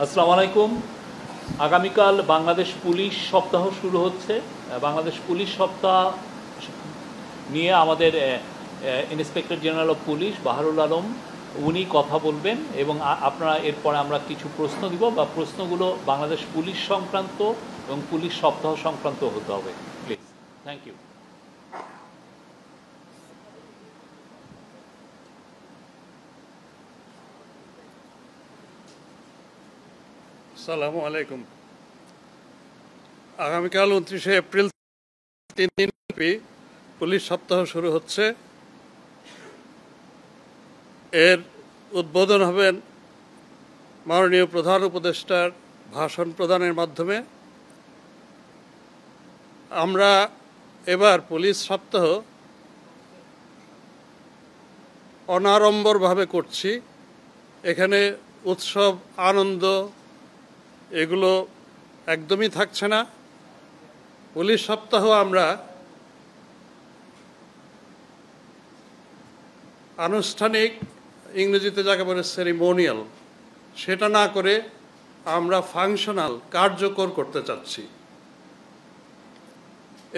আসসালামু আলাইকুম। আগামীকাল বাংলাদেশ পুলিশ সপ্তাহ শুরু হচ্ছে। বাংলাদেশ পুলিশ সপ্তাহ নিয়ে আমাদের inspector general of police Baharul Alam উনি কথা বলবেন এবং আপনারা এরপরে আমরা কিছু প্রশ্ন দিব বা প্রশ্নগুলো বাংলাদেশ পুলিশ সংক্রান্ত এবং পুলিশ সপ্তাহ সংক্রান্ত হতে হবে। Please, thank you. আসসালামু আলাইকুম। আগামীকাল 29শে এপ্রিল 3 দিনব্যাপী পুলিশ সপ্তাহ শুরু হচ্ছে। এর উদ্বোধন হবেন মাননীয় প্রধান উপদেষ্টার ভাষণ প্রদানের মাধ্যমে। আমরা এবার পুলিশ সপ্তাহ অনাড়ম্বরভাবে করছি। এখানে উৎসব আনন্দ এগুলো একদমই থাকছে না। পুলিশ সপ্তাহ আমরা আনুষ্ঠানিক, ইংরেজিতে যাকে বলে সেরিমোনিয়াল, সেটা না করে আমরা ফাংশনাল, কার্যকর করতে চাচ্ছি।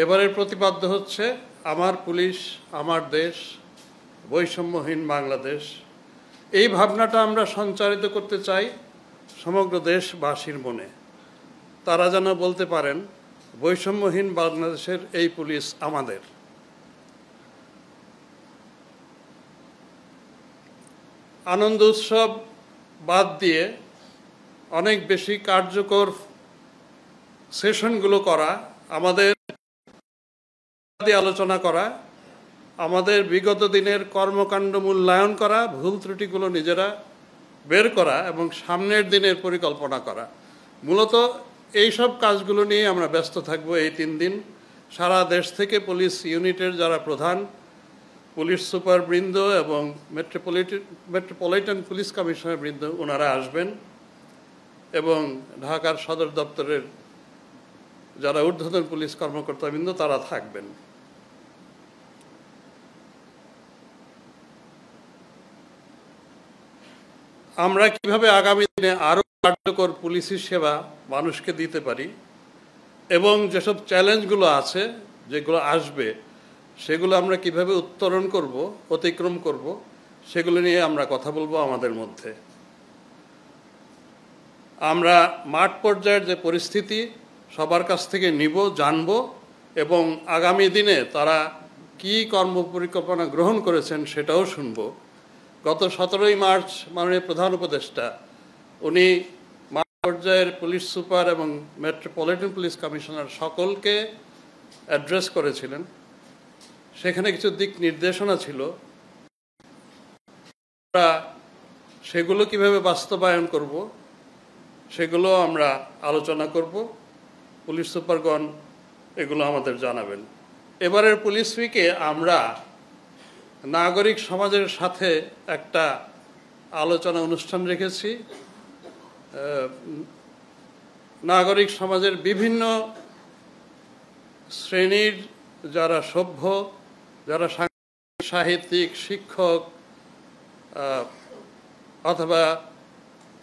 এবারের প্রতিপাদ্য হচ্ছে আমার পুলিশ আমার দেশ, বৈষম্যহীন বাংলাদেশ। এই ভাবনাটা আমরা সঞ্চারিত করতে চাই সমগ্র দেশবাসীর মনে। তারা যেন বলতে পারেন বৈষম্যহীন বাংলাদেশের এই পুলিশ আমাদের। আনন্দ উৎসব বাদ দিয়ে অনেক বেশি কার্যকর সেশনগুলো করা, আমাদের আলোচনা করা, আমাদের বিগত দিনের কর্মকাণ্ড মূল্যায়ন করা, ভুল ত্রুটিগুলো নিজেরা বের করা এবং সামনের দিনের পরিকল্পনা করা। মূলত এইসব কাজগুলো নিয়ে আমরা ব্যস্ত থাকব এই 3 দিন। সারা দেশ থেকে পুলিশ ইউনিটের যারা প্রধান, পুলিশ সুপার বৃন্দ এবং মেট্রোপলিটন পুলিশ কমিশনার বৃন্দ ওনারা আসবেন এবং ঢাকার সদর দপ্তরের যারা ঊর্ধ্বতন পুলিশ কর্মকর্তাবৃন্দ তারা থাকবেন। আমরা কিভাবে আগামী দিনে আরও কার্যকর পুলিশি সেবা মানুষকে দিতে পারি এবং যেসব চ্যালেঞ্জগুলো আছে, যেগুলো আসবে, সেগুলো আমরা কিভাবে উত্তরণ করব, অতিক্রম করব, সেগুলো নিয়ে আমরা কথা বলবো আমাদের মধ্যে। আমরা মাঠ পর্যায়ের যে পরিস্থিতি সবার কাছ থেকে নিব, জানব এবং আগামী দিনে তারা কি কর্মপরিকল্পনা গ্রহণ করেছেন সেটাও শুনব। গত 17ই মার্চ মাননীয় প্রধান উপদেষ্টা উনি মাঠ পর্যায়ের পুলিশ সুপার এবং মেট্রোপলিটন পুলিশ কমিশনার সকলকে অ্যাড্রেস করেছিলেন। সেখানে কিছু দিক নির্দেশনা ছিল, আমরা সেগুলো কিভাবে বাস্তবায়ন করব সেগুলো আমরা আলোচনা করব। পুলিশ সুপারগণ এগুলো আমাদের জানাবেন। এবারের পুলিশ উইকে আমরা নাগরিক সমাজের সাথে একটা আলোচনা অনুষ্ঠান রেখেছি। নাগরিক সমাজের বিভিন্ন শ্রেণীর যারা সভ্য, যারা সাহিত্যিক, শিক্ষক অথবা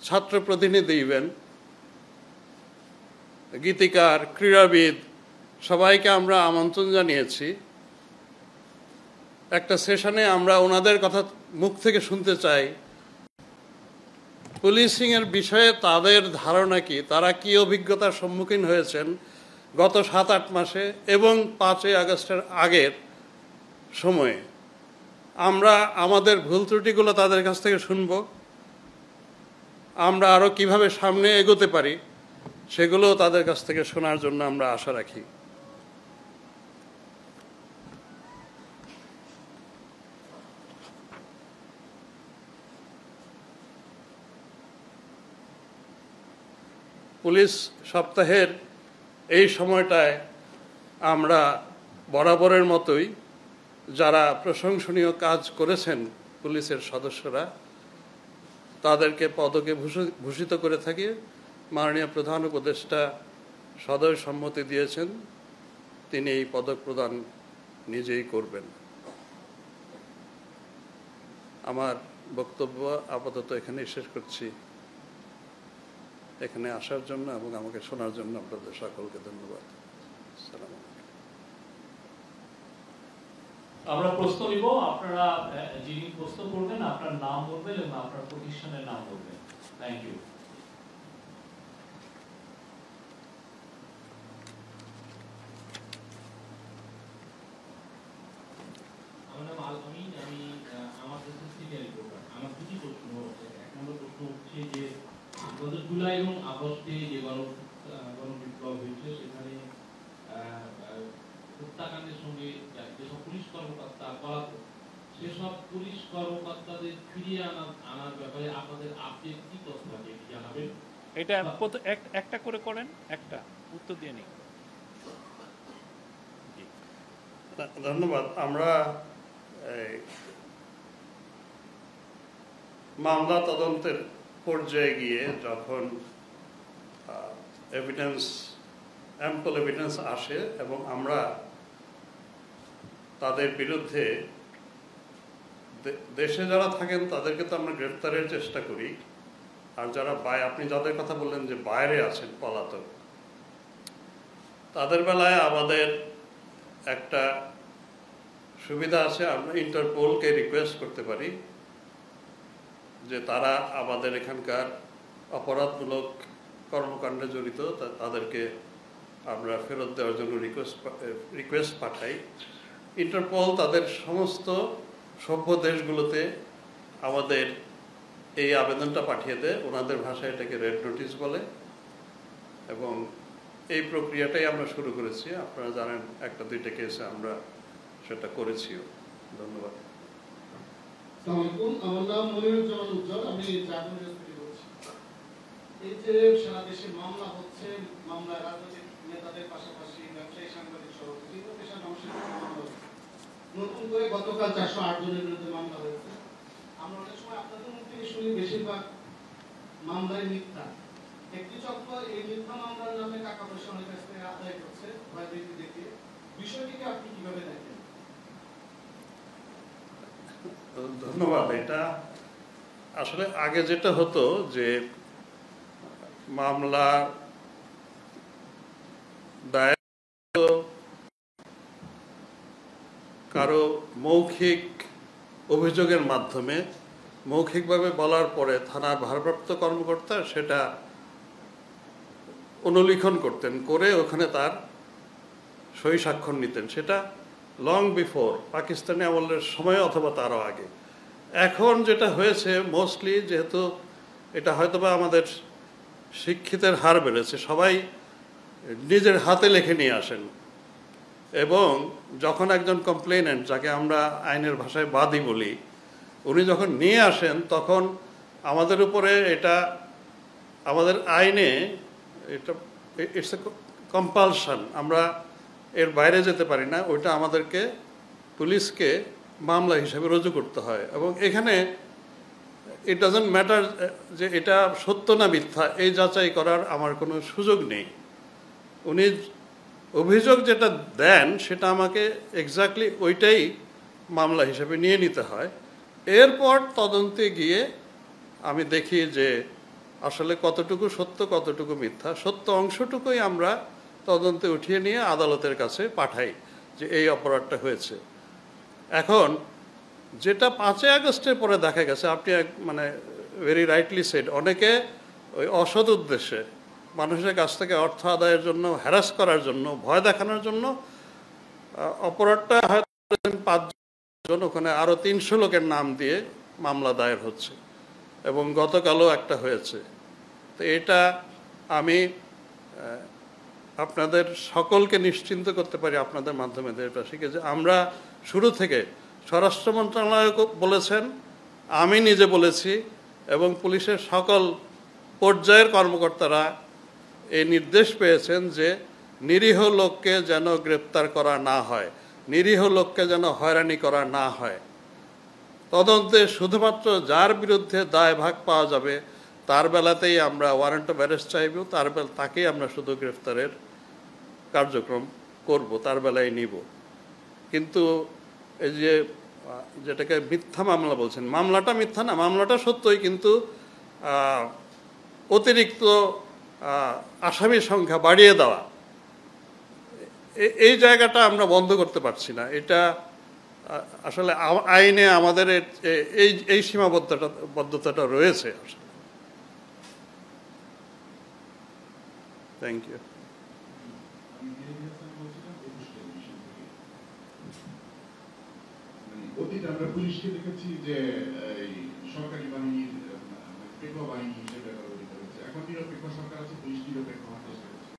ছাত্র প্রতিনিধি, ইভেন গীতিকার, ক্রীড়াবিদ, সবাইকে আমরা আমন্ত্রণ জানিয়েছি। একটা সেশনে আমরা ওনাদের কথা মুখ থেকে শুনতে চাই, পুলিশিংয়ের বিষয়ে তাদের ধারণা কি, তারা কি অভিজ্ঞতার সম্মুখীন হয়েছেন গত 7-8 মাসে এবং 5ই আগস্টের আগের সময়ে। আমরা আমাদের ভুল ত্রুটিগুলো তাদের কাছ থেকে শুনব, আমরা আরও কিভাবে সামনে এগোতে পারি সেগুলো তাদের কাছ থেকে শোনার জন্য আমরা আশা রাখি। পুলিশ সপ্তাহের এই সময়টায় আমরা বরাবরের মতোই যারা প্রশংসনীয় কাজ করেছেন পুলিশের সদস্যরা, তাদেরকে পদকে ভূষিত করে থাকি। মাননীয় প্রধান উপদেষ্টা সদয় সম্মতি দিয়েছেন, তিনি এই পদক প্রদান নিজেই করবেন। আমার বক্তব্য আপাতত এখানেই শেষ করছি। এখানে আসার জন্য এবং আমাকে শোনার জন্য আপনাদের সকলকে ধন্যবাদ। আসসালামু আলাইকুম। আমরা প্রশ্ন নিব, আপনারা যিনি প্রশ্ন করবেন আপনার নাম বলবেন এবং আপনার প্রতিষ্ঠানের নাম বলবেন। Thank you. আমার নাম আল আমিন, আমি আমার দেশের সিনিয়র রিপোর্টার। আমার দুটি প্রশ্ন। এক নম্বর প্রশ্ন হচ্ছে যে গত জুলাই এবং আগস্টে যে গণবিপ্লব হয়েছে সেখানে হত্যাকাণ্ডের সঙ্গে যেসব পুলিশ কর্মকর্তা পলাতক, সেসব পুলিশ কর্মকর্তাদের ফিরিয়ে আনার ব্যাপারে আপনাদের আপডেট কি তথ্য আছে একটু জানাবেন। এটা একটা করে করেন, একটা উত্তর দিয়ে নিন। ধন্যবাদ। আমরা মামলা তদন্তের পর্যায়ে গিয়ে যখন অ্যাম্পল এভিডেন্স আসে এবং আমরা তাদের বিরুদ্ধে দেশে যারা থাকেন তাদেরকে তো আমরা গ্রেফতারের চেষ্টা করি, আর যারা আপনি যাদের কথা বললেন যে বাইরে আছেন পলাতক, তাদের বেলায় আমাদের একটা সুবিধা আছে, আমরা ইন্টারপোলকে রিকোয়েস্ট করতে পারি যে তারা আমাদের এখানকার অপরাধমূলক কর্মকাণ্ডে জড়িত তাদেরকে আমরা ফেরত দেওয়ার জন্য রিকোয়েস্ট পাঠাই। ইন্টারপোল তাদের সমস্ত সভ্য দেশগুলোতে আমাদের এই আবেদনটা পাঠিয়ে দেয়, ওনাদের ভাষায় এটাকে রেড নোটিশ বলে, এবং এই প্রক্রিয়াটাই আমরা শুরু করেছি। আপনারা জানেন একটা দুইটা কেসে আমরা সেটা করেছিও। ধন্যবাদ। আমার নাম মনিরুজ্জামান উজ্জ্বল, আমি জাতীয় থেকে বলছি। এই যে সারা দেশে মামলা হচ্ছে, মামলায় রাজনৈতিক নেতাদের পাশাপাশি ব্যবসায়ী, সাংবাদিক সহ বিভিন্ন পেশার মানুষের মামলা হচ্ছে। নতুন করে গতকাল 408 জনের বিরুদ্ধে মামলা হয়েছে। আমরা অনেক সময় আপনাদের মুখ থেকে শুনি বেশিরভাগ মামলায় মিথ্যা। একটি চক্র এই মিথ্যা মামলার নামে টাকা পয়সা অনেক কাছ থেকে আদায় করছে ভয়ভীতি দেখিয়ে। বিষয়টিকে আপনি কিভাবে দেখেন? ধন্যবাদ। এটা আসলে আগে যেটা হতো যে মামলা দায়ের কারো মৌখিক অভিযোগের মাধ্যমে, মৌখিকভাবে বলার পরে থানার ভারপ্রাপ্ত কর্মকর্তা সেটা অনুলিখন করতেন, করে ওখানে তার সই স্বাক্ষর নিতেন। সেটা লং বিফোর পাকিস্তানি আমলের সময় অথবা তারও আগে। এখন যেটা হয়েছে মোস্টলি, যেহেতু এটা হয়তোবা আমাদের শিক্ষিতের হার বেড়েছে, সবাই নিজের হাতে লিখে নিয়ে আসেন, এবং যখন একজন কমপ্লেনেন্ট, যাকে আমরা আইনের ভাষায় বাদী বলি, উনি যখন নিয়ে আসেন তখন আমাদের উপরে এটা, আমাদের আইনে এটা ইটস এ কম্পালশন, আমরা এর বাইরে যেতে পারি না। ওইটা আমাদেরকে পুলিশকে মামলা হিসেবে রুজু করতে হয়, এবং এখানে ইট ডাজন্ট ম্যাটার যে এটা সত্য না মিথ্যা, এই যাচাই করার আমার কোনো সুযোগ নেই। উনি অভিযোগ যেটা দেন সেটা আমাকে এক্স্যাক্টলি ওইটাই মামলা হিসেবে নিয়ে নিতে হয়। এরপর তদন্তে গিয়ে আমি দেখি যে আসলে কতটুকু সত্য কতটুকু মিথ্যা। সত্য অংশটুকুই আমরা তদন্তে উঠিয়ে নিয়ে আদালতের কাছে পাঠাই যে এই অপরাধটা হয়েছে। এখন যেটা 5 আগস্টের পরে দেখা গেছে, আপনি মানে ভেরি রাইটলি সেড, অনেকে ওই অসৎ উদ্দেশ্যে মানুষের কাছ থেকে অর্থ আদায়ের জন্য, হ্যারাস করার জন্য, ভয় দেখানোর জন্য অপরাধটা হয়তো 5 জন, ওখানে আরও 300 লোকের নাম দিয়ে মামলা দায়ের হচ্ছে, এবং গতকালও একটা হয়েছে। তো এটা আমি আপনাদের সকলকে নিশ্চিন্ত করতে পারি আপনাদের মাধ্যমে দেশবাসীকে, যে আমরা শুরু থেকে, স্বরাষ্ট্র মন্ত্রণালয় বলেছেন, আমি নিজে বলেছি, এবং পুলিশের সকল পর্যায়ের কর্মকর্তারা এই নির্দেশ পেয়েছেন যে নিরীহ লোককে যেন গ্রেপ্তার করা না হয়, নিরীহ লোককে যেন হয়রানি করা না হয়। তদন্তে শুধুমাত্র যার বিরুদ্ধে দায়ভাগ পাওয়া যাবে তার বেলাতেই আমরা ওয়ারেন্ট অফ অ্যারেস্ট চাইব, তাকেই আমরা শুধু গ্রেফতারের কার্যক্রম করব, তার বেলায় নিব। কিন্তু এই যে যেটাকে মিথ্যা মামলা বলছেন, মামলাটা মিথ্যা না, মামলাটা সত্যই, কিন্তু অতিরিক্ত আসামির সংখ্যা বাড়িয়ে দেওয়া, এই জায়গাটা আমরা বন্ধ করতে পারছি না। এটা আসলে আইনে আমাদের এই সীমাবদ্ধতাটা রয়েছে আসলে। Thank you. অতীতে আমরা পুলিশকে দেখেছি যে এই সরকারি বাহিনীর পেকুয়া বাহিনী হিসেবে ব্যবহৃত হয়েছে। এখন নিরপেক্ষ সরকার আছে, পুলিশ নিরপেক্ষ হওয়ার চেষ্টা করছে।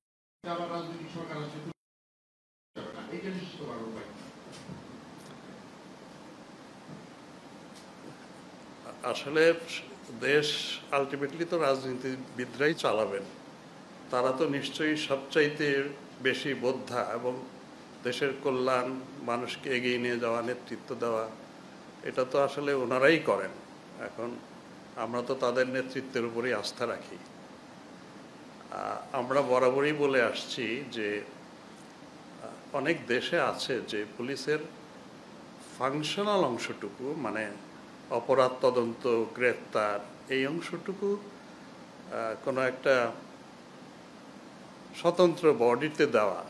আবার রাজনৈতিক সরকার আছে, এটা নিশ্চিত করার উপায়। আসলে দেশ আলটিমেটলি তো রাজনীতিবিদরাই চালাবেন। তারা তো নিশ্চয়ই সবচাইতে বেশি বোদ্ধা এবং দেশের কল্যাণ, মানুষকে এগিয়ে নিয়ে যাওয়া, নেতৃত্ব দেওয়া, এটা তো আসলে ওনারাই করেন। এখন আমরা তো তাদের নেতৃত্বের উপরেই আস্থা রাখি। আমরা বরাবরই বলে আসছি যে অনেক দেশে আছে যে পুলিশের ফাংশনাল অংশটুকু, মানে অপরাধ তদন্ত, গ্রেফতার, এই অংশটুকু কোনো একটা স্বতন্ত্র বডিতে দেওয়া,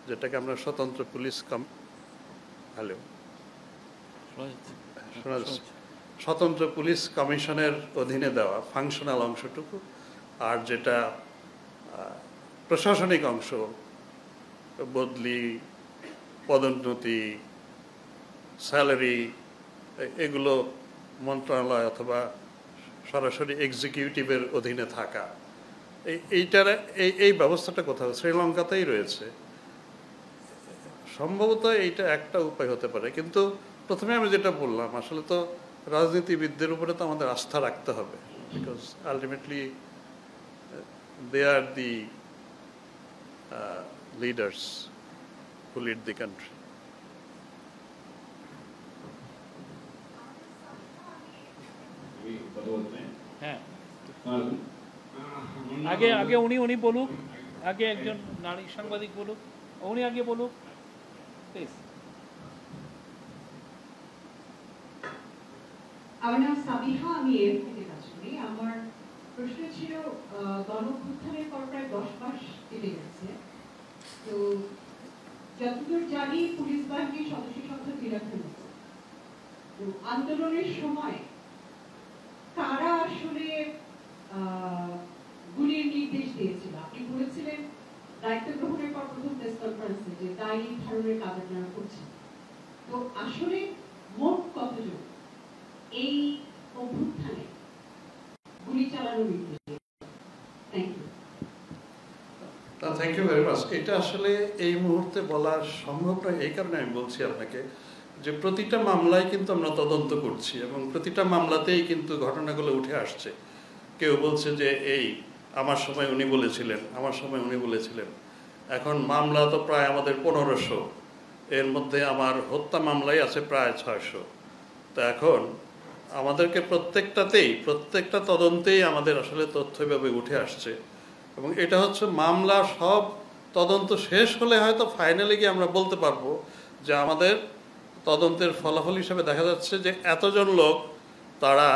যেটাকে আমরা স্বতন্ত্র পুলিশ স্বতন্ত্র পুলিশ কমিশনের অধীনে দেওয়া ফাংশনাল অংশটুকু, আর যেটা প্রশাসনিক অংশ, বদলি, পদোন্নতি, স্যালারি, এগুলো মন্ত্রণালয় অথবা সরাসরি এক্সিকিউটিভের অধীনে থাকা, এই ব্যবস্থাটা কোথাও শ্রীলঙ্কাতেই রয়েছে। সম্ভবত এইটা একটা উপায় হতে পারে, কিন্তু প্রথমে আমি যেটা বললাম, আসলে তো রাজনীতিবিদদের উপরে তো আমাদের আস্থা রাখতে হবে, because ultimately they are the leaders who lead the country. হ্যাঁ, আগে উনি বলুক, আগে একজন নারী সাংবাদিক বলুক, উনি আগে বলুক প্লিজ। আমার নাম সাবিহা, আমি এর থেকে কাজ করি। আমার প্রশ্ন ছিল, গণঅভ্যুত্থানের পর প্রায় 10 মাস কেটে গেছে, তো যতদূর জানি পুলিশ বাহিনীর সদস্য সংখ্যা 3,000 মতো। তো আন্দোলনের সময় কারা আসলে গুলির নির্দেশ দিয়েছিল? আপনি বলেছিলেন দায়িত্ব গ্রহণের পর প্রথম প্রেস কনফারেন্সে যে দায়ী ধারণের কাজ আপনারা করছেন। তো আসলে মোট কতজন এই অভ্যুত্থানে গুলি চালানোর নির্দেশ দিয়েছে? Thank you. Thank you very much. এটা আসলে এই মুহূর্তে বলা সম্ভব নয়, এই কারণে আমি বলছি আপনাকে যে প্রতিটা মামলায় কিন্তু আমরা তদন্ত করছি এবং প্রতিটা মামলাতেই কিন্তু ঘটনাগুলো উঠে আসছে। কেউ বলছে যে এই আমার সময় উনি বলেছিলেন, আমার সময় উনি বলেছিলেন। এখন মামলা তো প্রায় আমাদের 1500, এর মধ্যে আমার হত্যা মামলাই আছে প্রায় 600। তো এখন আমাদেরকে প্রত্যেকটা তদন্তেই আমাদের আসলে তথ্যভাবে উঠে আসছে এবং এটা হচ্ছে মামলা সব তদন্ত শেষ হলে হয়তো ফাইনালি গিয়ে আমরা বলতে পারবো যে আমাদের তদন্তের ফলাফল হিসেবে দেখা যাচ্ছে যে এতজন লোক তারা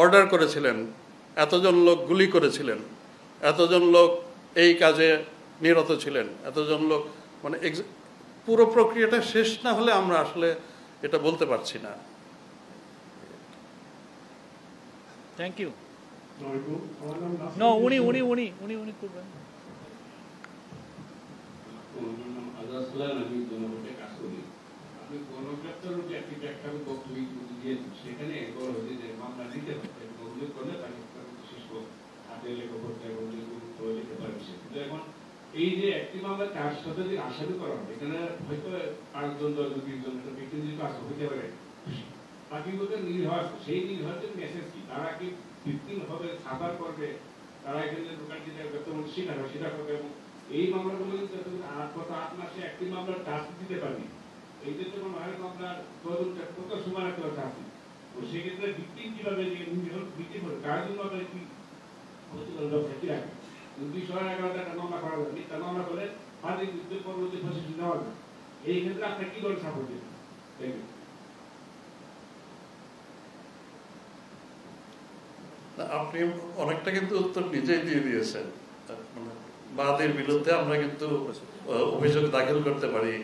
অর্ডার করেছিলেন, এতজন লোক গুলি করেছিলেন, এতজন লোক এই কাজে নিরত ছিলেন, এতজন লোক, মানে পুরো প্রক্রিয়াটা শেষ না হলে আমরা আসলে এটা বলতে পারছি না। Thank you. নো, উনি করবেন। আমি জনগণকে কাজ করি। আপনি গণগ্রেপ্তার যে একটা বক্তব্য দিয়েছেন, সেখানে বলা হয়েছে যে মামলা নিতে হবে, অভিযোগ করলে তাকে শেষ হাতে লেখা করতে এবং লিখতে পারে। কিন্তু এখন এই যে একটি মামলা 4 শতাধিক আসামি করা হবে, এখানে হয়তো 5 জন 10 জন 20 জন ব্যক্তি যদি কাজ হতে পারে, বাকিগুলোকে নির্ভর, সেই নির্ভরদের মেসেজ কি? তারা কি ভিত্তিম হবে, সাফার করবে, তারা এখানে দোকান দিতে বর্তমান স্বীকার করবে এবং এই মামলাগুলো কিন্তু 8 মাসে একটি মামলার চার্জ দিতে পারবে। এই যে তোমার মায়ের মামলার তদন্তটা কত সময় রাখতে হবে চার্জ, তো সেক্ষেত্রে ভিত্তিম কিভাবে ভিত্তিম হবে, কার জন্য আপনার কি ব্যবস্থা কি রাখবে? 211 টাকা মামলা করা যাবে, মিথ্যা মামলা করে ফাঁসি যুদ্ধের পরবর্তী প্রসেসিং নেওয়া যাবে। এই ক্ষেত্রে আপনার কি করে সাপোর্ট দেবেন? Thank you. আপনি অনেকটা কিন্তু উত্তর নিজেই দিয়ে দিয়েছেন। মানে বাদীর বিরুদ্ধে আমরা কিন্তু অভিযোগ দাখিল করতে পারি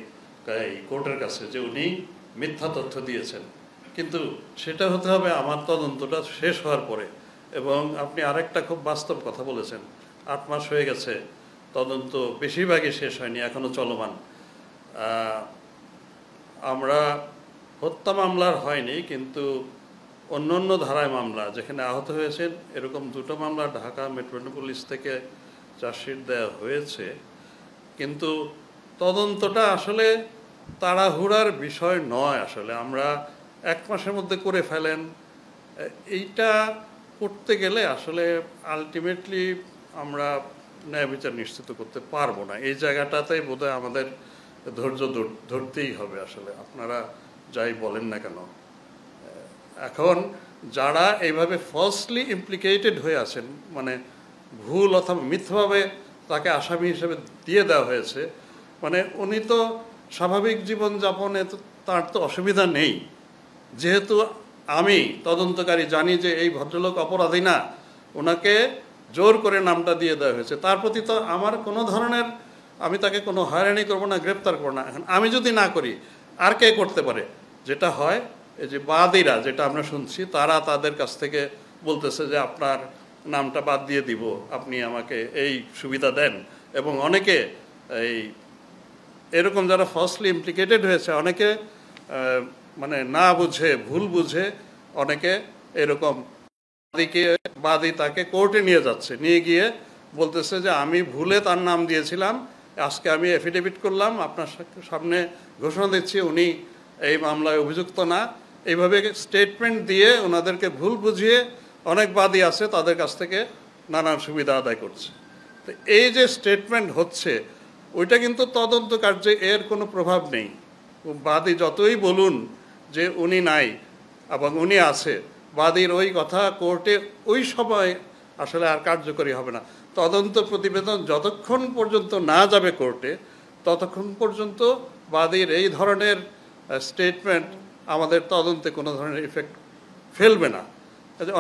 এই কোর্টের কাছে যে উনি মিথ্যা তথ্য দিয়েছেন, কিন্তু সেটা হতে হবে আমার তদন্তটা শেষ হওয়ার পরে। এবং আপনি আরেকটা খুব বাস্তব কথা বলেছেন, 8 মাস হয়ে গেছে, তদন্ত বেশিরভাগই শেষ হয়নি, এখনো চলমান। আমরা হত্যা মামলার হয়নি, কিন্তু অন্য অন্য ধারায় মামলা যেখানে আহত হয়েছেন এরকম 2টো মামলা ঢাকা মেট্রোপলিস থেকে চার্জশিট দেওয়া হয়েছে। কিন্তু তদন্তটা আসলে তাড়াহুড়ার বিষয় নয়। আসলে আমরা 1 মাসের মধ্যে করে ফেলেন, এইটা করতে গেলে আসলে আলটিমেটলি আমরা ন্যায় বিচার নিশ্চিত করতে পারবো না। এই জায়গাটাতেই বোধহয় আমাদের ধৈর্য ধরতেই হবে। আসলে আপনারা যাই বলেন না কেন, এখন যারা এইভাবে ফলসলি ইমপ্লিকেটেড হয়ে আছেন, মানে ভুল অথবা মিথ্যাভাবে তাকে আসামি হিসেবে দিয়ে দেওয়া হয়েছে, মানে উনি তো স্বাভাবিক জীবনযাপনে তো তার তো অসুবিধা নেই। যেহেতু আমি তদন্তকারী জানি যে এই ভদ্রলোক অপরাধী না, ওনাকে জোর করে নামটা দিয়ে দেওয়া হয়েছে, তার প্রতি তো আমার কোনো ধরনের, আমি তাকে কোনো হয়রানি করবো না, গ্রেপ্তার করবো না। এখন আমি যদি না করি আর কে করতে পারে? যেটা হয়, এই যে বাদীরা, যেটা আমরা শুনছি, তারা তাদের কাছ থেকে বলতেছে যে আপনার নামটা বাদ দিয়ে দিব, আপনি আমাকে এই সুবিধা দেন। এবং অনেকে এই এরকম যারা ফলসলি ইমপ্লিকেটেড হয়েছে, অনেকে মানে না বুঝে, ভুল বুঝে অনেকে এরকম বাদী তাকে কোর্টে নিয়ে যাচ্ছে, নিয়ে গিয়ে বলতেছে যে আমি ভুলে তার নাম দিয়েছিলাম, আজকে আমি এফিডেভিট করলাম, আপনার সামনে ঘোষণা দিচ্ছি উনি এই মামলায় অভিযুক্ত না। এইভাবে স্টেটমেন্ট দিয়ে ওনাদেরকে ভুল বুঝিয়ে অনেক বাদী আছে তাদের কাছ থেকে নানান সুবিধা আদায় করছে। তো এই যে স্টেটমেন্ট হচ্ছে, ওইটা কিন্তু তদন্ত কার্যে এর কোনো প্রভাব নেই। বাদী যতই বলুন যে উনি নাই এবং উনি আছে, বাদীর ওই কথা কোর্টে ওই সময় আসলে আর কার্যকরী হবে না। তদন্ত প্রতিবেদন যতক্ষণ পর্যন্ত না যাবে কোর্টে, ততক্ষণ পর্যন্ত বাদীর এই ধরনের স্টেটমেন্ট আমাদের তদন্তে কোনো ধরনের ইফেক্ট ফেলবে না।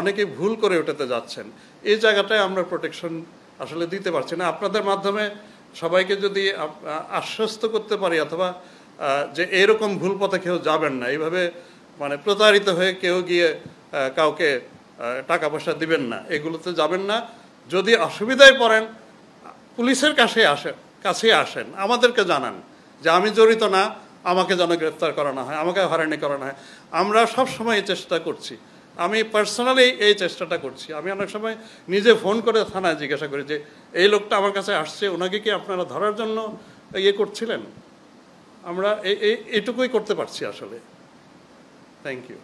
অনেকেই ভুল করে ওটাতে যাচ্ছেন, এই জায়গাটায় আমরা প্রোটেকশন আসলে দিতে পারছি না। আপনাদের মাধ্যমে সবাইকে যদি আশ্বস্ত করতে পারি, অথবা যে এরকম ভুল পথে কেউ যাবেন না, এইভাবে মানে প্রতারিত হয়ে কেউ গিয়ে কাউকে টাকা পয়সা দিবেন না, এগুলোতে যাবেন না। যদি অসুবিধায় পড়েন পুলিশের কাছে আসেন, আমাদেরকে জানান যে আমি জড়িত না, আমাকে যেন গ্রেফতার করানো হয়, আমাকে হয়রানি করানো হয়। আমরা সব সময় চেষ্টা করছি, আমি পার্সোনালি এই চেষ্টাটা করছি। আমি অনেক সময় নিজে ফোন করে থানায় জিজ্ঞাসা করি যে এই লোকটা আমার কাছে আসছে, ওনাকে কি আপনারা ধরার জন্য ইয়ে করছিলেন? আমরা এইটুকুই করতে পারছি আসলে। Thank you.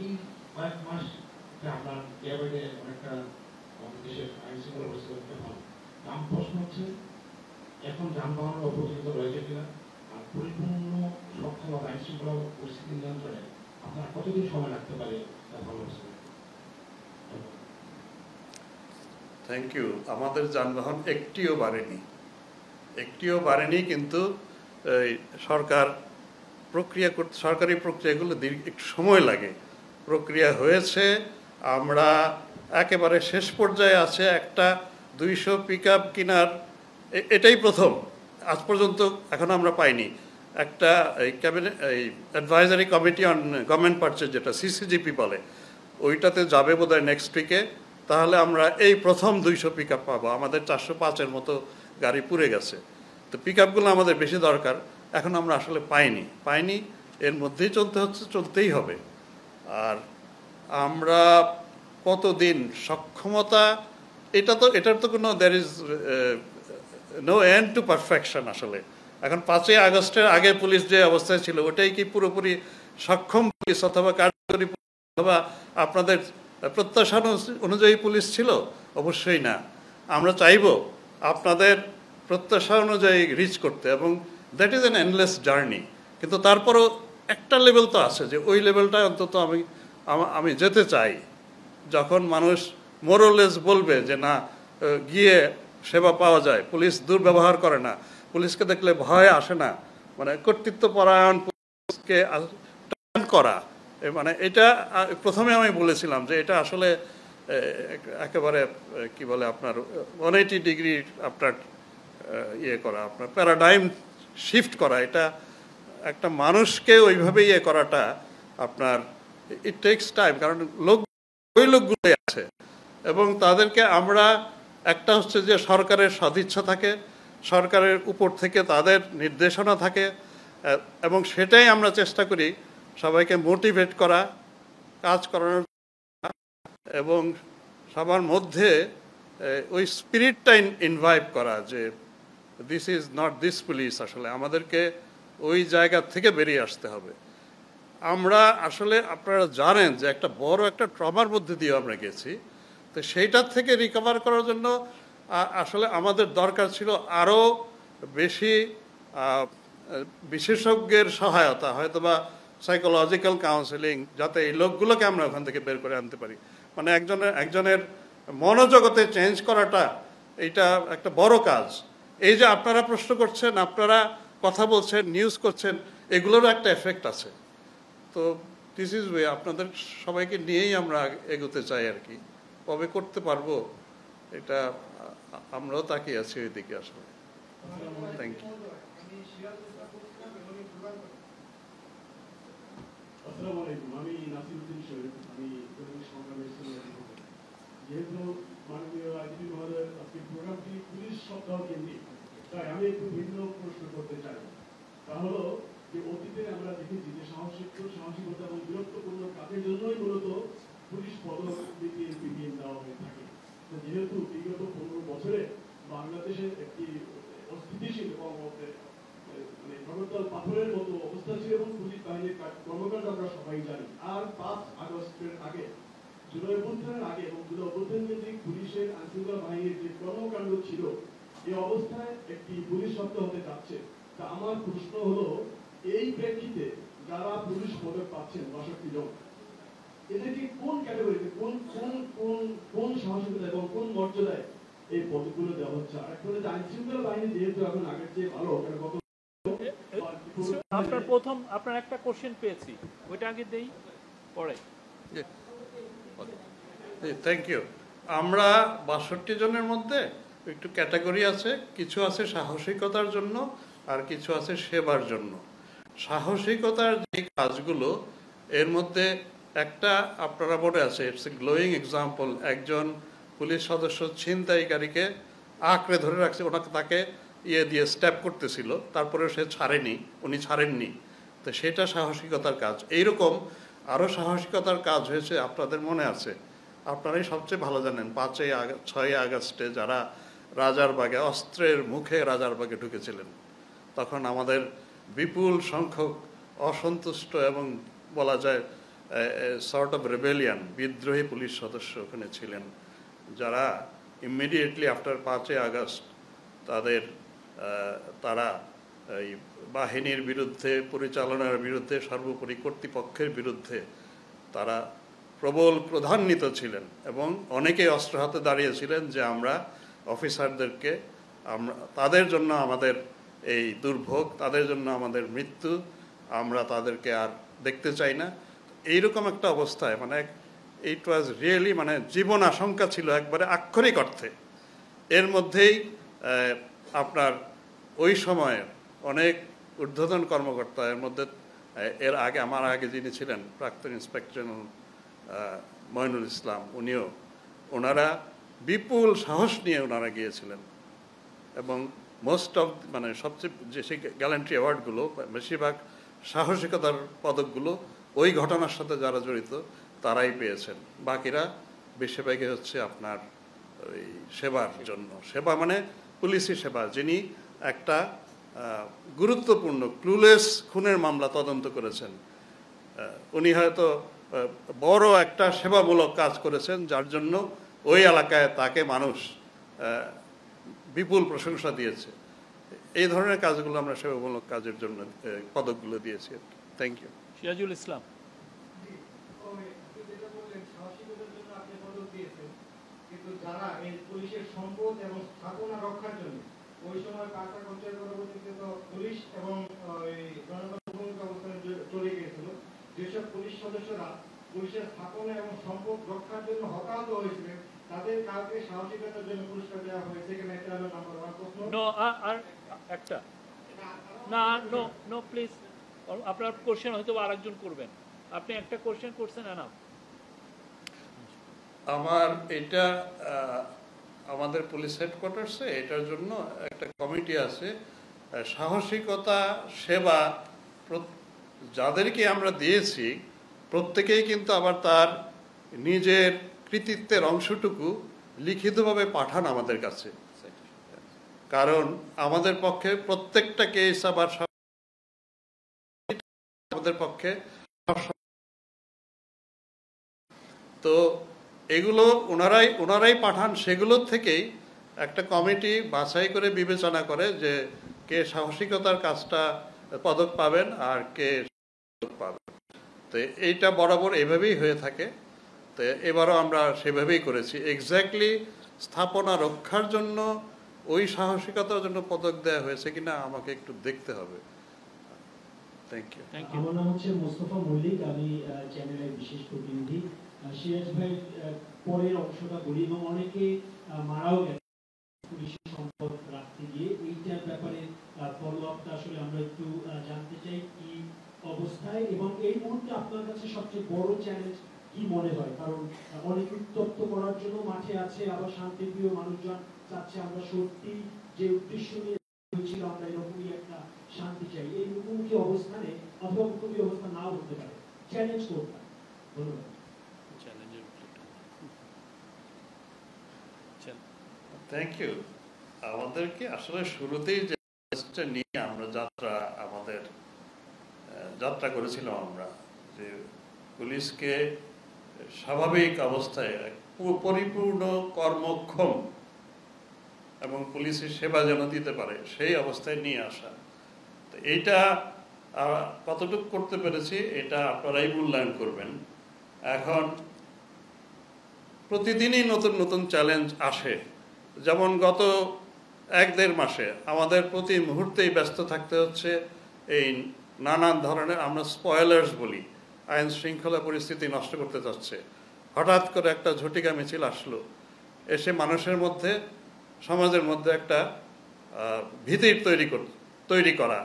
এই কয়েক মাস আপনার অনেকটা আমাদের দেশের আইন শৃঙ্খলা পরিস্থিতি ভালো। আমার প্রশ্ন হচ্ছে, এখন যানবাহনের অপ্রচলিত রয়েছে কিনা, আর পরিপূর্ণ সক্ষম আইন শৃঙ্খলা পরিস্থিতি নিয়ন্ত্রণে আপনার কতদিন সময় লাগতে পারে ভালো? Thank you. আমাদের যানবাহন একটিও বাড়েনি, কিন্তু সরকারি প্রক্রিয়াগুলো একটু সময় লাগে। প্রক্রিয়া হয়েছে, আমরা একেবারে শেষ পর্যায়ে আছে। একটা 200 পিকআপ কেনার এটাই প্রথম, আজ পর্যন্ত এখন আমরা পাইনি। একটা এই advisory committee on government purchase, যেটা সিসিজিপি বলে, ওইটাতে যাবে বোধহয় নেক্সট উইকে। তাহলে আমরা এই প্রথম 200 পিকআপ পাবো। আমাদের 405-এর মতো গাড়ি পুড়ে গেছে। তো পিকআপগুলো আমাদের বেশি দরকার, এখন আমরা আসলে পাইনি। এর মধ্যেই চলতেই হবে। আর আমরা কতদিন সক্ষমতা, এটার তো কোনো there is no end to perfection. আসলে এখন 5ই আগস্টের আগে পুলিশ যে অবস্থায় ছিল, ওটাই কি পুরোপুরি সক্ষম পুলিশ অথবা কার্যকরী অথবা আপনাদের প্রত্যাশা অনুযায়ী পুলিশ ছিল? অবশ্যই না। আমরা চাইব আপনাদের প্রত্যাশা অনুযায়ী রিচ করতে, এবং that is an endless journey. কিন্তু তারপরও একটা লেভেল তো আছে, যে ওই লেভেলটা অন্তত আমি আমি যেতে চাই। যখন মানুষ মোরলেস বলবে যে না, গিয়ে সেবা পাওয়া যায়, পুলিশ দুর্ব্যবহার করে না, পুলিশকে দেখলে ভয় আসে না, মানে কর্তৃত্বপরায়ণ পুলিশকে করা, মানে এটা প্রথমে আমি বলেছিলাম যে এটা আসলে একেবারে কি বলে আপনার 180 ডিগ্রি আপনার ইয়ে করা, আপনার প্যারাডাইম শিফট করা, এটা একটা মানুষকে ওইভাবে ইয়ে করাটা আপনার ইট টেক্স টাইম। কারণ ওই লোকগুলোই আছে এবং তাদেরকে আমরা, একটা হচ্ছে যে সরকারের সদিচ্ছা থাকে, সরকারের উপর থেকে তাদের নির্দেশনা থাকে এবং সেটাই আমরা চেষ্টা করি সবাইকে মোটিভেট করা, কাজ করানোর এবং সবার মধ্যে ওই স্পিরিটটা ইনভাইভ করা যে this is not this police. আসলে আমাদেরকে ওই জায়গা থেকে বেরিয়ে আসতে হবে। আমরা আসলে আপনারা জানেন যে একটা বড় একটা ট্রমার মধ্যে দিয়ে আমরা গেছি, তো সেইটার থেকে রিকভার করার জন্য আসলে আমাদের দরকার ছিল আরও বেশি বিশেষজ্ঞের সহায়তা, হয়তোবা সাইকোলজিক্যাল কাউন্সেলিং, যাতে এই লোকগুলোকে আমরা ওখান থেকে বের করে আনতে পারি। মানে একজনের মনোজগতে চেঞ্জ করাটা এইটা একটা বড় কাজ। এই যে আপনারা প্রশ্ন করছেন, আপনারা কথা বলছেন, নিউজ করছেন, এগুলোরও একটা এফেক্ট আছে। তো দিস ইজ ওয়ে, আপনাদের সবাইকে নিয়েই আমরা এগোতে চাই আর কি। কবে করতে পারবো এটা আমরাও তাকিয়ে আছি ওই দিকে আসলে। Thank you. আসসালামু আলাইকুম, আমি নাসিরউদ্দিন শরীফ, আমি সংগ্রামের সিনিয়র। যেহেতু মাননীয় আইজিপি মহোদয় আজকের প্রোগ্রামটি পুলিশ সপ্তাহ কেন্দ্রিক, তাই আমি একটু ভিন্ন প্রশ্ন করতে চাই। তা হলো যে অতীতে আমরা দেখেছি যে সাহসিকতা এবং বীরত্বপূর্ণ কাজের জন্যই মূলত পুলিশ পদক বিপিএন দেওয়া হয়ে থাকে। যেহেতু বিগত 15 বছরে বাংলাদেশে একটি অস্থিতিশীল এবং মানে নগরতল পাথরের মতো অবস্থা ছিল এবং পুলিশ বাহিনীর কর্মকাণ্ড আমরা সবাই জানি। আর 5 আগস্টের আগে, জুলাই অভ্যুত্থানের আগে এবং জুলাই অভ্যুত্থান কেন্দ্রিক পুলিশের আইনশৃঙ্খলা বাহিনীর যে কর্মকাণ্ড ছিল, এই অবস্থায় একটি পুলিশ সপ্তাহ হতে যাচ্ছে। তা আমার প্রশ্ন হলো, এই প্রেক্ষিতে যারা পুলিশ পদক পাচ্ছেন 62 জন, এদেরকে কোন ক্যাটাগরিতে, কোন সাহসিকতা এবং কোন মর্যাদায় এই পদকগুলো দেওয়া হচ্ছে? আর একটা হলো আইনশৃঙ্খলা বাহিনী যেহেতু এখন আগের চেয়ে ভালো, গত আপনার একটা কোশ্চেন পেয়েছি, ওইটা আগে দেই পরে। Thank you. আমরা 62 জনের মধ্যে একটু ক্যাটাগরি আছে, কিছু আছে সাহসিকতার জন্য আর কিছু আছে সেবার জন্য। সাহসিকতার যে কাজগুলো, এর মধ্যে একটা আপনারা মনে আছে, ইটস এ গ্লোয়িং এক্সাম্পল। একজন পুলিশ সদস্য ছিনতাইকারীকে আঁকড়ে ধরে রাখছে, তাকে ইয়ে দিয়ে স্ট্যাপ করতেছিল, তারপরে সে উনি ছাড়েননি। তো সেটা সাহসিকতার কাজ। এইরকম আরও সাহসিকতার কাজ হয়েছে, আপনাদের মনে আছে, আপনারাই সবচেয়ে ভালো জানেন, 6ই আগস্টে যারা রাজারবাগে অস্ত্রের মুখে রাজারবাগে ঢুকেছিলেন, তখন আমাদের বিপুল সংখ্যক অসন্তুষ্ট এবং বলা যায় সর্ট অফ রেবেলিয়ান বিদ্রোহী পুলিশ সদস্য ওখানে ছিলেন, যারা ইমিডিয়েটলি আফটার 5ই আগস্ট তারা এই বাহিনীর বিরুদ্ধে, পরিচালনার বিরুদ্ধে, সর্বোপরি কর্তৃপক্ষের বিরুদ্ধে তারা প্রবল ক্রোধান্বিত ছিলেন এবং অনেকেই অস্ত্র হাতে দাঁড়িয়েছিলেন যে আমরা অফিসারদেরকে, তাদের জন্য আমাদের এই দুর্ভোগ, তাদের জন্য আমাদের মৃত্যু, আমরা তাদেরকে আর দেখতে চাই না। এইরকম একটা অবস্থায়, মানে ইট ওয়াজ রিয়েলি, মানে জীবন আশঙ্কা ছিল একবারে আক্ষরিক অর্থে। এর মধ্যেই আপনার ওই সময়ের অনেক ঊর্ধ্বতন কর্মকর্তা, এর মধ্যে এর আগে আমার আগে যিনি ছিলেন প্রাক্তন ইন্সপেক্টর জেনারেল মইনুল ইসলাম, ওনারা বিপুল সাহস নিয়ে ওনারা গিয়েছিলেন এবং মোস্ট অফ, মানে সবচেয়ে যে সেই গ্যালান্ট্রি অ্যাওয়ার্ডগুলো, বেশিরভাগ সাহসিকতার পদকগুলো ওই ঘটনার সাথে যারা জড়িত তারাই পেয়েছেন। বাকিরা বেশিরভাগই হচ্ছে আপনার ওই সেবার জন্য। সেবা মানে পুলিশি সেবা। যিনি একটা গুরুত্বপূর্ণ ক্লুলেস খুনের মামলা তদন্ত করেছেন, উনি হয়তো বড় একটা সেবামূলক কাজ করেছেন, যার জন্য ওই এলাকায় তাকে মানুষ বিপুল প্রশংসা দিয়েছে। এই ধরনের কাজগুলো আমরা সেবামূলক কাজের জন্য পদকগুলো দিয়েছি। Thank you. সিরাজুল ইসলাম। পুলিশের সম্পদ এবং স্থাপনা রক্ষার জন্য ওই সময় কাঁচা পঞ্চায়েত পরবর্তীতে তো পুলিশ এবং জনগণ অবস্থানে চলে গিয়েছিল। যেসব পুলিশ সদস্যরা পুলিশের স্থাপনা এবং সম্পদ রক্ষার জন্য হতাহত হয়েছিলেন তাদের কাউকে সাহসিকতার জন্য পুরস্কার দেওয়া হয়েছে কিনা, এটা হলো নাম্বার 1 প্রশ্ন। আর একটা না, নো প্লিজ, আপনার কোশ্চেন হয়তো আরেকজন করবেন, আপনি একটা কোশ্চেন করছেন না। আমার এটা আমাদের পুলিশ হেডকোয়ার্টার্সে এটার জন্য একটা কমিটি আছে, সাহসিকতা সেবা যাদেরকে আমরা দিয়েছি প্রত্যেকেই কিন্তু আবার তার নিজের কৃতিত্বের অংশটুকু লিখিতভাবে পাঠান আমাদের কাছে, কারণ আমাদের পক্ষে প্রত্যেকটা কেস আবার আমাদের পক্ষে তো এগুলো ওনারাই পাঠান, সেগুলোর থেকেই একটা কমিটি বাছাই করে বিবেচনা করে যে কে সাহসিকতার কাজটা পদক পাবেন আর কে পদক পাবেন। তো এইটা বরাবর এভাবেই হয়ে থাকে। তো এবারও আমরা সেভাবেই করেছি। এক্স্যাক্টলি স্থাপনা রক্ষার জন্য ওই সাহসিকতার জন্য পদক দেওয়া হয়েছে কিনা আমাকে একটু দেখতে হবে। Thank you. আমার নাম হচ্ছে মোস্তফা মল্লিক, আমি চ্যানেলের বিশেষ প্রতিনিধি। সিরাজ ভাই পরের অংশটা বলি, এবং অনেকে মারাও গেছে পুলিশের সম্পদ রাখতে গিয়ে। এইটার ব্যাপারে ফলো আপটা আসলে আমরা একটু জানতে চাই কি অবস্থায়, এবং এই মুহূর্তে আপনার কাছে সবচেয়ে বড় চ্যালেঞ্জ কি মনে হয়? কারণ অনেক উত্তপ্ত করার জন্য মাঠে আছে, আবার শান্তিপ্রিয় মানুষজন চাচ্ছে আমরা সত্যি যে উদ্দেশ্য নিয়ে হয়েছিল আমরা এরকমই একটা শান্তি চাই। এই মুখোমুখি অবস্থানে অথবা মুখোমুখি অবস্থান নাও হতে পারে, চ্যালেঞ্জ কোনটা? ধন্যবাদ। Thank you. আমাদেরকে আসলে শুরুতেই যে নিয়ে আমরা যাত্রা করেছিলাম আমরা, যে পুলিশকে স্বাভাবিক অবস্থায় পরিপূর্ণ কর্মক্ষম এবং পুলিশের সেবা যেন দিতে পারে সেই অবস্থায় নিয়ে আসা। তো এইটা কতটুকু করতে পেরেছি এটা আপনারাই মূল্যায়ন করবেন। এখন প্রতিদিনই নতুন নতুন চ্যালেঞ্জ আসে। যেমন গত 1-1.5 মাসে আমাদের প্রতি মুহূর্তেই ব্যস্ত থাকতে হচ্ছে এই নানান ধরনের, আমরা স্পয়লার্স বলি, আইন শৃঙ্খলা পরিস্থিতি নষ্ট করতে যাচ্ছে। হঠাৎ করে একটা ঝটিকা মিছিল আসলো, এসে মানুষের মধ্যে, সমাজের মধ্যে একটা ভীতির তৈরি করা,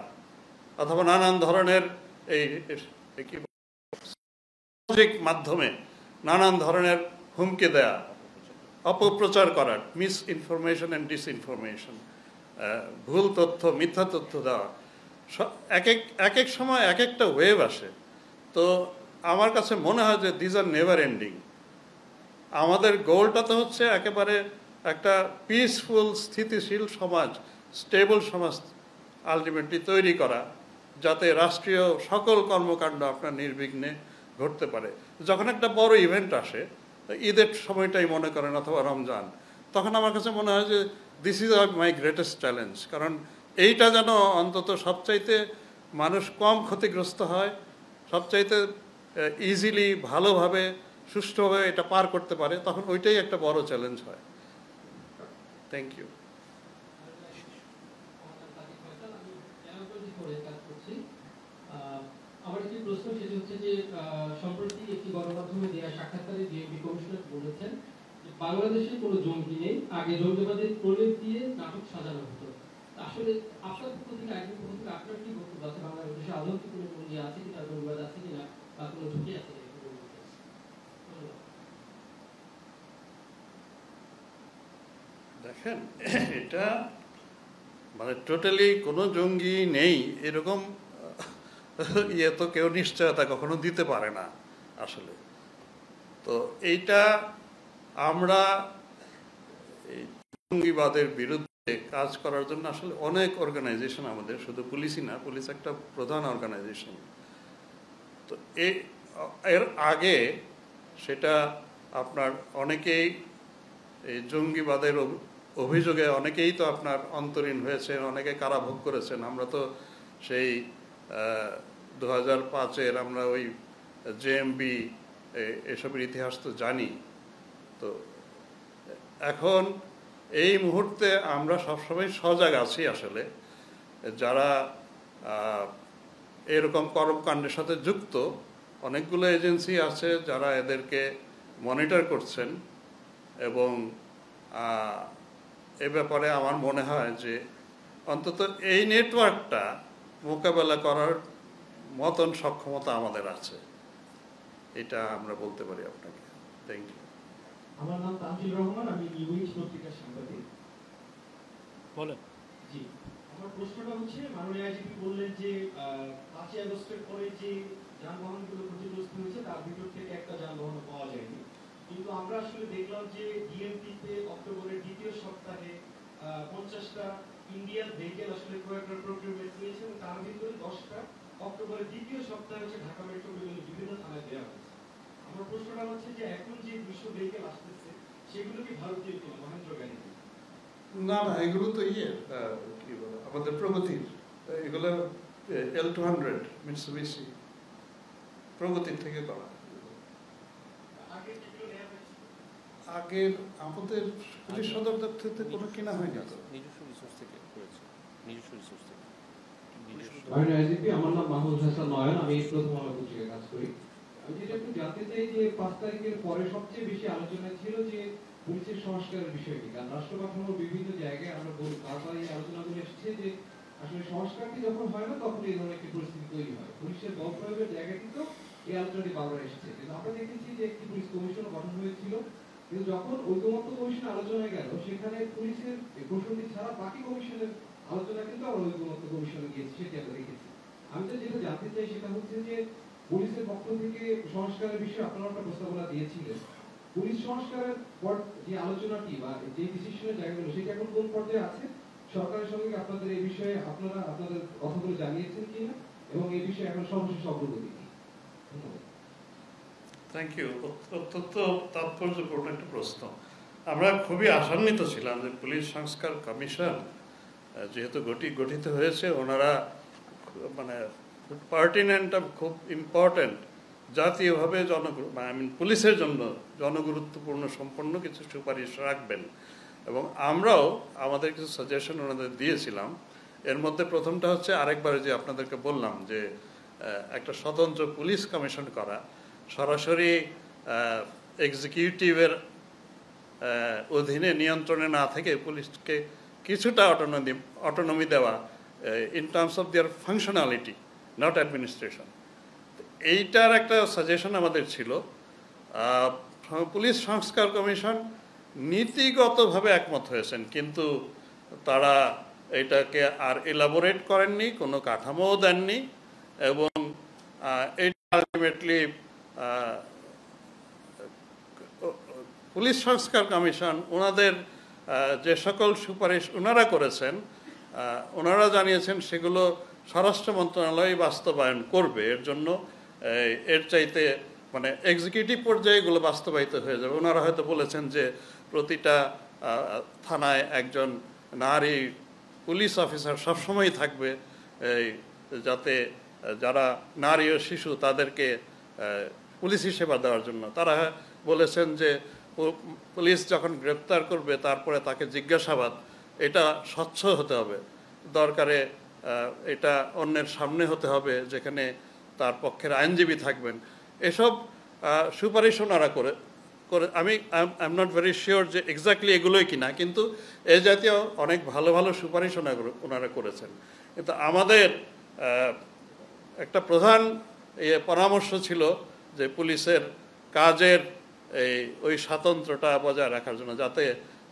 অথবা নানান ধরনের এই সামাজিক মাধ্যমে নানান ধরনের হুমকি দেয়া, অপপ্রচার করার, মিস ইনফরমেশন অ্যান্ড ডিসইনফরমেশন, ভুল তথ্য, মিথ্যা তথ্য দেওয়া, এক এক সময় এক একটা ওয়েভ আসে। তো আমার কাছে মনে হয় যে দিজ আর নেভার এন্ডিং। আমাদের গোলটা তো হচ্ছে একেবারে একটা পিসফুল, স্থিতিশীল সমাজ, স্টেবল সমাজ আলটিমেটলি তৈরি করা, যাতে রাষ্ট্রীয় সকল কর্মকাণ্ড আপনার নির্বিঘ্নে ঘটতে পারে। যখন একটা বড় ইভেন্ট আসে, ঈদের সময়টাই মনে করেন অথবা রমজান, তখন আমার কাছে মনে হয় যে this is my greatest challenge. কারণ এইটা যেন অন্তত সবচাইতে মানুষ কম ক্ষতিগ্রস্ত হয়, সবচাইতে ইজিলি, ভালোভাবে, সুষ্ঠুভাবে এটা পার করতে পারে, তখন ওইটাই একটা বড় চ্যালেঞ্জ হয়। Thank you. আমার একটি প্রশ্ন, সেটি হচ্ছে যে সম্প্রতি একটি গণমাধ্যমে দেওয়া সাক্ষাৎকারে ডিএমপি কমিশনার বলেছেন যে বাংলাদেশে কোনো জঙ্গি নেই, আগে জঙ্গিবাদের প্রলেপ দিয়ে নাটক সাজানো হতো। আসলে আপনার পক্ষ থেকে, আইনের পক্ষ থেকে আপনার কি বক্তব্য আছে? বাংলাদেশে আদৌ কি কোনো জঙ্গি আছে কিনা, জঙ্গিবাদ আছে কিনা, বা কোনো ঝুঁকি আছে কিনা? দেখেন, এটা মানে টোটালি কোনো জঙ্গি নেই এরকম ইয়ে তো কেউ নিশ্চয়তা কখনো দিতে পারে না আসলে। তো এইটা আমরা এই জঙ্গিবাদের বিরুদ্ধে কাজ করার জন্য আসলে অনেক অর্গানাইজেশন আমাদের, শুধু পুলিশই না, পুলিশ একটা প্রধান অর্গানাইজেশন। তো এর আগে সেটা আপনার অনেকেই এই জঙ্গিবাদের অভিযোগে অনেকেই তো আপনার অন্তরীণ হয়েছেন, অনেকে কারাভোগ করেছেন। আমরা তো সেই 2005-এর আমরা ওই জেএমবি এসবের ইতিহাস তো জানি। তো এখন এই মুহূর্তে আমরা সবসময় সজাগ আছি আসলে, যারা এরকম কর্মকাণ্ডের সাথে যুক্ত অনেকগুলো এজেন্সি আছে যারা এদেরকে মনিটর করছেন, এবং এ ব্যাপারে আমার মনে হয় যে অন্তত এই নেটওয়ার্কটা মোকাবেলা করার মতন সক্ষমতা আমাদের আছে, এটা আমরা বলতে পারি আপনাকে। Thank you. আমার নাম তানজিল রহমান, আমি নিউ উইক পত্রিকার সাংবাদিক। বলেন। জি, আমার প্রশ্নটা হচ্ছে, মাননীয় আইজিপি বললেন যে 5ই আগস্টের পরে যে যানবাহনগুলো ক্ষতিগ্রস্ত হয়েছে তার ভিতর থেকে একটা যানবাহন পাওয়া যায়নি, কিন্তু আমরা আসলে দেখলাম যে ডিএমপিতে অক্টোবরের দ্বিতীয় সপ্তাহে 50টা ইন্ডিয়ান ভেহিকেল আসলে ক্রয়ের প্রক্রিয়া নিয়েছে, এবং তার ভিতরে 10টা অক্টোবরের দ্বিতীয় সপ্তাহে হচ্ছে ঢাকা মেট্রো বিভিন্ন থানায় দেওয়া হয়েছে। আমার প্রশ্নটা হচ্ছে যে এখন যে 200 ভেহিকেল আসতেছে সেগুলো কি ভারতীয় কিনা, মহেন্দ্র গাড়ি? না না, এগুলো তো কি বলে আমাদের প্রগতির, এগুলো L200 মিৎসুবিশি প্রগতির থেকে করা। আগের আমাদের পুলিশ সদর দপ্তর থেকে কোনো কিনা হয়নি তো, নিজস্ব রিসোর্স থেকে করেছে, নিজস্ব রিসোর্স থেকে। মাননীয় আইজিপি, আমার নাম মাহমুদ হাসান নয়ন, আমি প্রথম আলো পত্রিকায় কাজ করি। আমি যেটা একটু জানতে চাই যে 5 তারিখের পরে সবচেয়ে বেশি আলোচনা ছিল যে পুলিশের সংস্কারের বিষয়টি, কারণ রাষ্ট্র কাঠামোর বিভিন্ন জায়গায় আমরা বারবার এই আলোচনাগুলো এসেছে যে আসলে সংস্কারটি যখন হয় না তখন এই ধরনের একটি পরিস্থিতি তৈরি হয়। পুলিশের বল প্রয়োগের জায়গাটি তো এই আলোচনাটি বারবার এসেছে, কিন্তু আমরা দেখেছি যে একটি পুলিশ কমিশন গঠন হয়েছিল, কিন্তু যখন ঐকমত্য কমিশন আলোচনায় গেল সেখানে পুলিশের কমিশনটি ছাড়া বাকি কমিশনের আলোচনা কিন্তু আমরা ঐকমত্য কমিশনে গিয়েছি, সেটি আমরা দেখেছি। আমি তো যেটা জানতে চাই সেটা হচ্ছে যে পুলিশের পক্ষ থেকে সংস্কারের বিষয়ে আপনারা একটা প্রস্তাবনা দিয়েছিলেন, পুলিশ সংস্কারের পর যে আলোচনাটি বা যে ডিসিশনের জায়গাগুলো সেটা এখন কোন পর্যায়ে আছে? সরকারের সঙ্গে আপনাদের এই বিষয়ে আপনারা আপনাদের কথাগুলো জানিয়েছেন কিনা, এবং এই বিষয়ে এখন সর্বশেষ অগ্রগতি কি? ধন্যবাদ। Thank you. অত্যন্ত তাৎপর্যপূর্ণ একটা প্রশ্ন। আমরা খুবই আশান্বিত ছিলাম যে পুলিশ সংস্কার কমিশন যেহেতু গঠিত হয়েছে, ওনারা মানে খুব পার্টিনেন্ট, খুব ইম্পর্টেন্ট, জাতীয়ভাবে পুলিশের জন্য জনগুরুত্বপূর্ণ সম্পন্ন কিছু সুপারিশ রাখবেন, এবং আমরাও আমাদের কিছু সাজেশন ওনাদের দিয়েছিলাম। এর মধ্যে প্রথমটা হচ্ছে আরেকবার যে আপনাদেরকে বললাম যে একটা স্বতন্ত্র পুলিশ কমিশন করা, সরাসরি এক্সিকিউটিভের অধীনে নিয়ন্ত্রণে না থেকে পুলিশকে কিছুটা অটোনমি দেওয়া in terms of their functionality, not administration. এইটার একটা সাজেশন আমাদের ছিল। পুলিশ সংস্কার কমিশন নীতিগতভাবে একমত হয়েছেন, কিন্তু তারা এটাকে আর এলাবোরেট করেননি, কোনো কাঠামোও দেননি, এবং এটা আলটিমেটলি পুলিশ সংস্কার কমিশন ওনাদের যে সকল সুপারিশ ওনারা করেছেন, ওনারা জানিয়েছেন সেগুলো স্বরাষ্ট্র মন্ত্রণালয় বাস্তবায়ন করবে। এর জন্য এর চাইতে মানে এক্সিকিউটিভ পর্যায়ে এগুলো বাস্তবায়িত হয়ে যাবে। ওনারা হয়তো বলেছেন যে প্রতিটা থানায় একজন নারী পুলিশ অফিসার সবসময় থাকবে, যাতে যারা নারী ও শিশু তাদেরকে পুলিশি সেবা দেওয়ার জন্য। তারা বলেছেন যে পুলিশ যখন গ্রেপ্তার করবে তারপরে তাকে জিজ্ঞাসাবাদ এটা স্বচ্ছ হতে হবে, দরকারে এটা অন্যের সামনে হতে হবে, যেখানে তার পক্ষের আইনজীবী থাকবেন। এসব সুপারিশ ওনারা করে আমি I am not very sure যে এক্স্যাক্টলি এগুলোই কিনা, কিন্তু এই জাতীয় অনেক ভালো ভালো সুপারিশ ওনারা করেছেন। কিন্তু আমাদের একটা প্রধান পরামর্শ ছিল যে পুলিশের কাজের ওই স্বাতন্ত্র্যটা বজায় রাখার জন্য,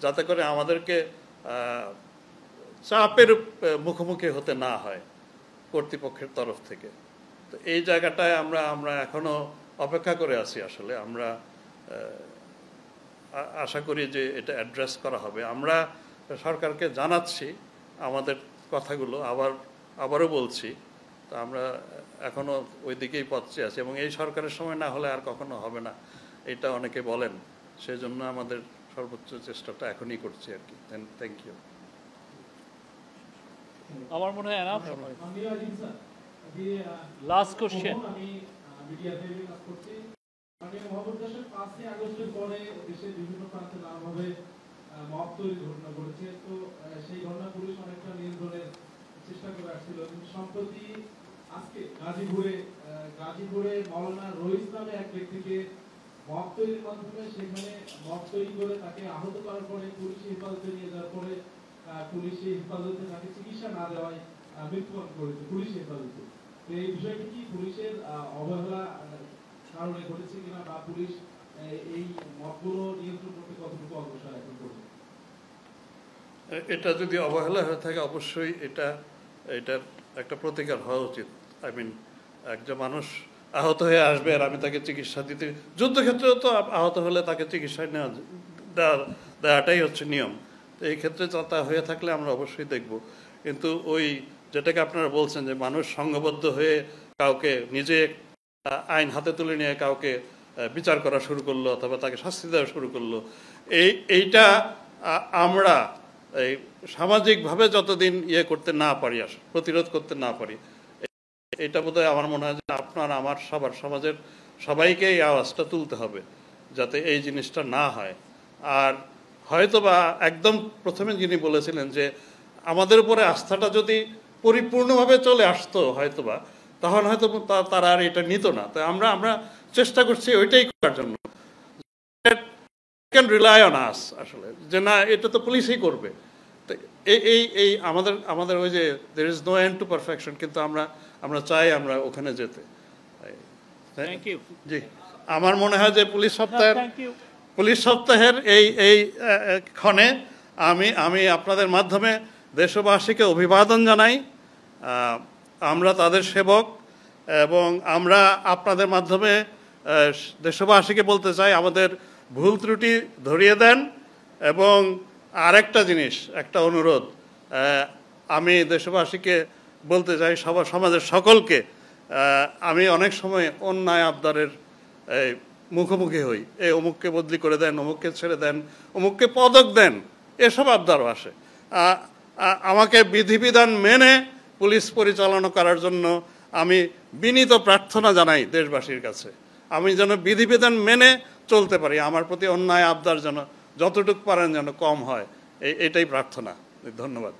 যাতে করে আমাদেরকে চাপের মুখোমুখি হতে না হয় কর্তৃপক্ষের তরফ থেকে। তো এই জায়গাটায় আমরা এখনো অপেক্ষা করে আছি। আসলে আমরা আশা করি যে এটা অ্যাড্রেস করা হবে। আমরা সরকারকে জানাচ্ছি আমাদের কথাগুলো, আবারও বলছি। তো আমরা এখনো ওই দিকেই পথে আছি, এবং এই সরকারের সময় না হলে আর কখনো হবে না, এটা অনেকে বলেন। সেজন্য আমাদের সর্বোচ্চ চেষ্টাটা এখনই করছি আর কি। Thank you. আমার মনে হয় লাস্ট কোশ্চেন। আমি মিডিয়া ফেলে কাজ করছি। মানে মোহাম্মদ দেশের 5ই আগস্টের পরে দেশের বিভিন্ন প্রান্তে নানাভাবে মব তৈরির ঘটনা ঘটেছে। তো সেই ঘটনা পুলিশ অনেকটা নিয়ন্ত্রণের চেষ্টা করে আসছিল, কিন্তু সম্প্রতি আজকে গাজীপুরে মাওলানা রইস নামে এক ব্যক্তিকে মব তৈরির মাধ্যমে সেখানে মব তৈরি করে তাকে আহত করার পরে পুলিশি হেফাজতে নিয়ে যাওয়ার পরে পুলিশি হেফাজতে তাকে চিকিৎসা না দেওয়ায় মৃত্যুবরণ করেছে পুলিশি হেফাজতে। তো এই বিষয়টি কি পুলিশের অবহেলা কারণে ঘটেছে কিনা, বা পুলিশ এই মবগুলো নিয়ন্ত্রণ করতে কতটুকু অগ্রসর এখন করছে? এটা যদি অবহেলা হয়ে থাকে অবশ্যই এটার একটা প্রতিকার হওয়া উচিত। একজন মানুষ আহত হয়ে আসবে আর আমি তাকে চিকিৎসা দিতে, যুদ্ধক্ষেত্রেও তো আহত হলে তাকে চিকিৎসা দেওয়াটাই হচ্ছে নিয়ম। তো এই ক্ষেত্রে তা হয়ে থাকলে আমরা অবশ্যই দেখব। কিন্তু ওই যেটাকে আপনারা বলছেন যে মানুষ সংঘবদ্ধ হয়ে কাউকে নিজে আইন হাতে তুলে নিয়ে কাউকে বিচার করা শুরু করলো অথবা তাকে শাস্তি দেওয়া শুরু করলো, এইটা আমরা এই সামাজিকভাবে যতদিন করতে না পারি, প্রতিরোধ করতে না পারি, এটা বোধহয় আমার মনে হয় যে আপনার আমার সমাজের সবাইকে এই আওয়াজটা তুলতে হবে যাতে এই জিনিসটা না হয়। আর হয়তোবা একদম প্রথমে যিনি বলেছিলেন যে আমাদের উপরে আস্থাটা যদি পরিপূর্ণভাবে চলে আসতো হয়তোবা, তখন হয়তো তারা আর এটা নিত না। তো আমরা চেষ্টা করছি ওইটাই করার জন্য, ক্যান রিলাই অন আস, আসলে যে না এটা তো পুলিশই করবে। তো এই আমাদের ওই যে there is no end to perfection, কিন্তু আমরা চাই আমরা ওখানে যেতে। Thank you. জি, আমার মনে হয় যে পুলিশ সপ্তাহের এই ক্ষণে আমি আপনাদের মাধ্যমে দেশবাসীকে অভিবাদন জানাই। আমরা তাদের সেবক এবং আমরা আপনাদের মাধ্যমে দেশবাসীকে বলতে চাই আমাদের ভুল ত্রুটি ধরিয়ে দেন। এবং আরেকটা জিনিস, একটা অনুরোধ আমি দেশবাসীকে বলতে চাই, সমাজের সকলকে, আমি অনেক সময় অন্যায় আবদারের মুখোমুখি হই, অমুককে বদলি করে দেন, অমুককে ছেড়ে দেন, অমুককে পদক দেন, এসব আবদারও আসে। আমাকে বিধিবিধান মেনে পুলিশ পরিচালনা করার জন্য আমি বিনীত প্রার্থনা জানাই দেশবাসীর কাছে, আমি যেন বিধিবিধান মেনে চলতে পারি, আমার প্রতি অন্যায় আবদার যেন যতটুকু পারেন যেন কম হয়, এটাই প্রার্থনা। ধন্যবাদ।